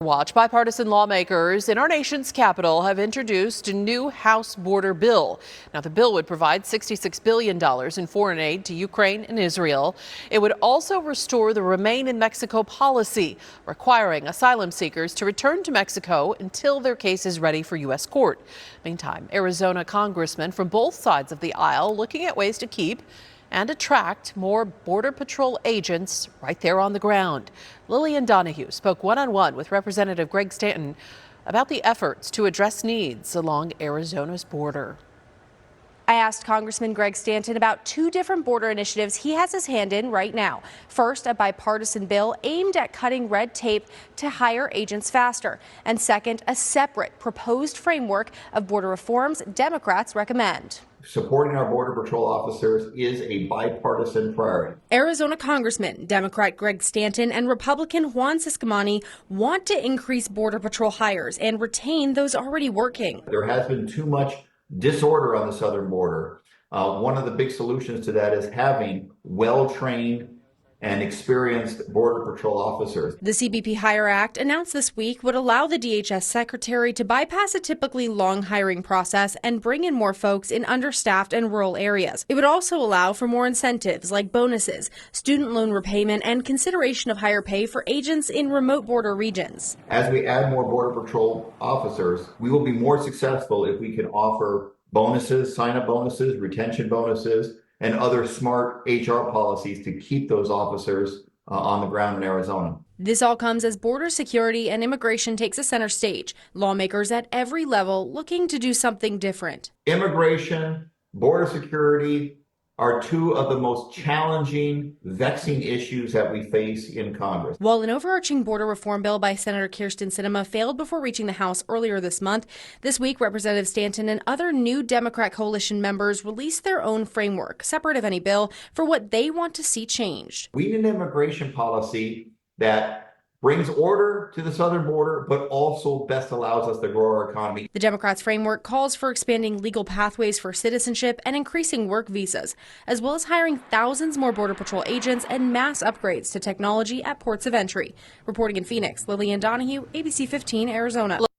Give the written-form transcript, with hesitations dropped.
Watch. Bipartisan lawmakers in our nation's capital have introduced a new House border bill. Now, the bill would provide $66 billion in foreign aid to Ukraine and Israel. It would also restore the Remain in Mexico policy, requiring asylum seekers to return to Mexico until their case is ready for U.S. court. Meantime, Arizona congressmen from both sides of the aisle looking at ways to keep and attract more Border Patrol agents right there on the ground. Lillian Donahue spoke one-on-one with Representative Greg Stanton about the efforts to address needs along Arizona's border. I asked Congressman Greg Stanton about two different border initiatives he has his hand in right now. First, a bipartisan bill aimed at cutting red tape to hire agents faster. And second, a separate proposed framework of border reforms Democrats recommend. Supporting our Border Patrol officers is a bipartisan priority. Arizona Congressman, Democrat Greg Stanton and Republican Juan Ciscomani want to increase Border Patrol hires and retain those already working. There has been too much disorder on the southern border. One of the big solutions to that is having well-trained and experienced Border Patrol officers. The CBP Hire Act announced this week would allow the DHS secretary to bypass a typically long hiring process and bring in more folks in understaffed and rural areas. It would also allow for more incentives like bonuses, student loan repayment, and consideration of higher pay for agents in remote border regions. As we add more Border Patrol officers, we will be more successful if we can offer bonuses, sign-up bonuses, retention bonuses, and other smart HR policies to keep those officers on the ground in Arizona. This all comes as border security and immigration takes a center stage. Lawmakers at every level looking to do something different. Immigration, border security are two of the most challenging, vexing issues that we face in Congress. While an overarching border reform bill by Senator Kyrsten Sinema failed before reaching the House earlier this month, this week Representative Stanton and other new Democrat coalition members released their own framework, separate of any bill, for what they want to see changed. We need an immigration policy that brings order to the southern border, but also best allows us to grow our economy. The Democrats' framework calls for expanding legal pathways for citizenship and increasing work visas, as well as hiring thousands more Border Patrol agents and mass upgrades to technology at ports of entry. Reporting in Phoenix, Lillian Donahue, ABC 15, Arizona.